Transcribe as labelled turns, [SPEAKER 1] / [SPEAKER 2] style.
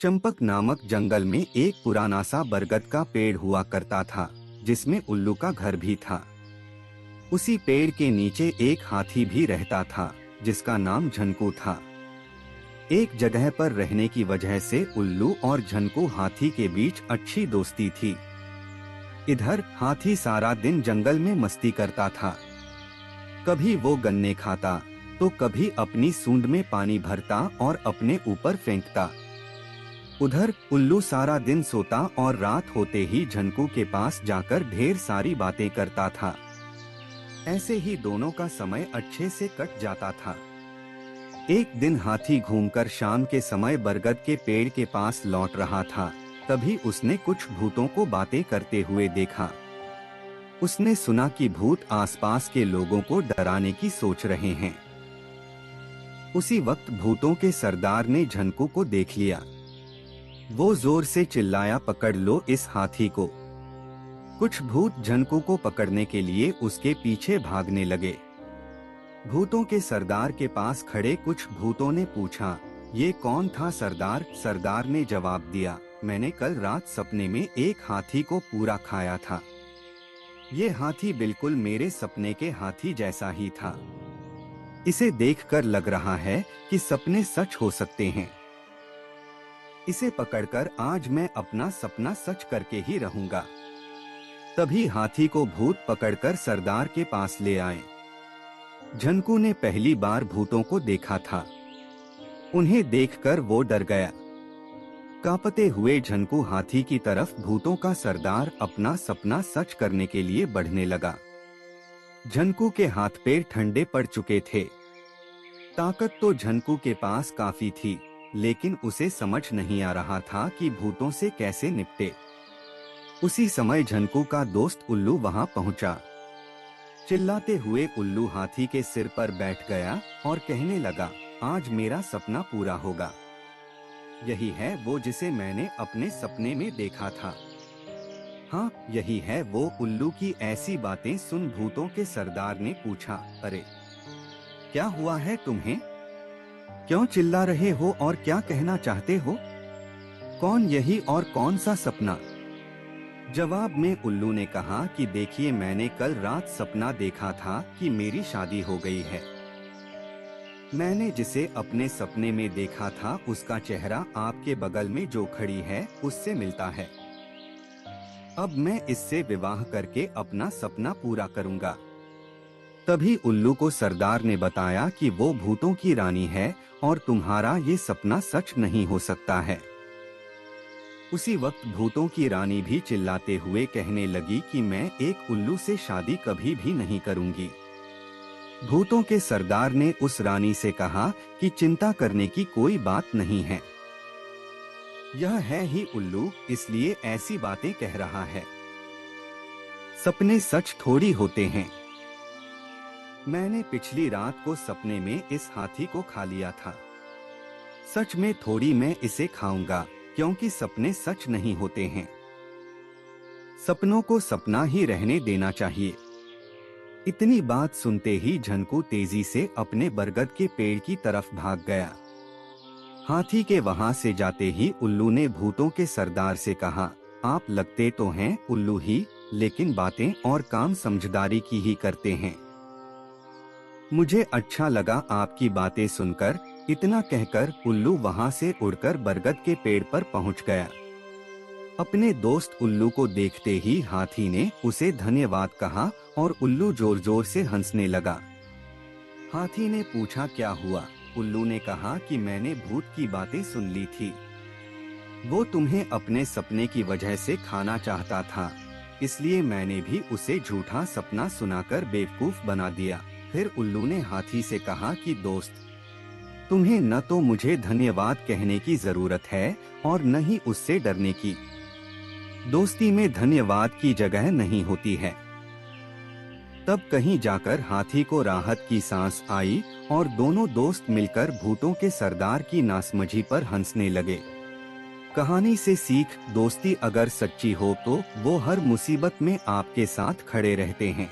[SPEAKER 1] चंपक नामक जंगल में एक पुराना सा बरगद का पेड़ हुआ करता था, जिसमें उल्लू का घर भी था। उसी पेड़ के नीचे एक हाथी भी रहता था, जिसका नाम झनकू था। एक जगह पर रहने की वजह से उल्लू और झनकू हाथी के बीच अच्छी दोस्ती थी। इधर हाथी सारा दिन जंगल में मस्ती करता था। कभी वो गन्ने खाता, तो कभी अपनी सूंड में पानी भरता और अपने ऊपर फेंकता। उधर उल्लू सारा दिन सोता और रात होते ही झनकू के पास जाकर ढेर सारी बातें करता था। ऐसे ही दोनों का समय अच्छे से कट जाता था। एक दिन हाथी घूमकर शाम के समय बरगद के पेड़ के पास लौट रहा था। तभी उसने कुछ भूतों को बातें करते हुए देखा। उसने सुना कि भूत आसपास के लोगों को डराने की सोच रहे हैं। उसी वक्त भूतों के सरदार ने झनकू को देख लिया। वो जोर से चिल्लाया, पकड़ लो इस हाथी को। कुछ भूत झनकू को पकड़ने के लिए उसके पीछे भागने लगे। भूतों के सरदार के पास खड़े कुछ भूतों ने पूछा, ये कौन था सरदार? सरदार ने जवाब दिया, मैंने कल रात सपने में एक हाथी को पूरा खाया था। ये हाथी बिल्कुल मेरे सपने के हाथी जैसा ही था। इसे देखकर लग रहा है कि सपने सच हो सकते हैं। इसे पकड़कर आज मैं अपना सपना सच करके ही रहूंगा। तभी हाथी को भूत पकड़कर सरदार के पास ले आए। झनकू ने पहली बार भूतों को देखा था। उन्हें देखकर वो डर गया। कांपते हुए झनकू हाथी की तरफ भूतों का सरदार अपना सपना सच करने के लिए बढ़ने लगा। झनकू के हाथ पैर ठंडे पड़ चुके थे। ताकत तो झनकू के पास काफी थी, लेकिन उसे समझ नहीं आ रहा था कि भूतों से कैसे निपटे। उसी समय झनकू का दोस्त उल्लू वहां पहुंचा। चिल्लाते हुए उल्लू हाथी के सिर पर बैठ गया और कहने लगा, आज मेरा सपना पूरा होगा। यही है वो जिसे मैंने अपने सपने में देखा था। हाँ, यही है वो। उल्लू की ऐसी बातें सुन भूतों के सरदार ने पूछा, अरे क्या हुआ है तुम्हें? क्यों चिल्ला रहे हो और क्या कहना चाहते हो? कौन यही और कौन सा सपना? जवाब में उल्लू ने कहा कि देखिए, मैंने कल रात सपना देखा था कि मेरी शादी हो गई है। मैंने जिसे अपने सपने में देखा था उसका चेहरा आपके बगल में जो खड़ी है उससे मिलता है। अब मैं इससे विवाह करके अपना सपना पूरा करूंगा। तभी उल्लू को सरदार ने बताया कि वो भूतों की रानी है और तुम्हारा ये सपना सच नहीं हो सकता है। उसी वक्त भूतों की रानी भी चिल्लाते हुए कहने लगी कि मैं एक उल्लू से शादी कभी भी नहीं करूंगी। भूतों के सरदार ने उस रानी से कहा कि चिंता करने की कोई बात नहीं है। यह है ही उल्लू, इसलिए ऐसी बातें कह रहा है। सपने सच थोड़ी होते हैं। मैंने पिछली रात को सपने में इस हाथी को खा लिया था। सच में थोड़ी मैं इसे खाऊंगा, क्योंकि सपने सच नहीं होते हैं। सपनों को सपना ही रहने देना चाहिए। इतनी बात सुनते ही झनकू तेजी से अपने बरगद के पेड़ की तरफ भाग गया। हाथी के वहां से जाते ही उल्लू ने भूतों के सरदार से कहा, आप लगते तो हैं उल्लू ही, लेकिन बातें और काम समझदारी की ही करते हैं। मुझे अच्छा लगा आपकी बातें सुनकर। इतना कहकर उल्लू वहां से उड़कर बरगद के पेड़ पर पहुंच गया। अपने दोस्त उल्लू को देखते ही हाथी ने उसे धन्यवाद कहा और उल्लू जोर जोर से हंसने लगा। हाथी ने पूछा, क्या हुआ? उल्लू ने कहा कि मैंने भूत की बातें सुन ली थी। वो तुम्हें अपने सपने की वजह से खाना चाहता था, इसलिए मैंने भी उसे झूठा सपना सुनाकर बेवकूफ बना दिया। फिर उल्लू ने हाथी से कहा कि दोस्त, तुम्हें न तो मुझे धन्यवाद कहने की जरूरत है और न ही उससे डरने की। दोस्ती में धन्यवाद की जगह नहीं होती है। तब कहीं जाकर हाथी को राहत की सांस आई और दोनों दोस्त मिलकर भूतों के सरदार की नासमझी पर हंसने लगे। कहानी से सीख, दोस्ती अगर सच्ची हो तो वो हर मुसीबत में आपके साथ खड़े रहते हैं।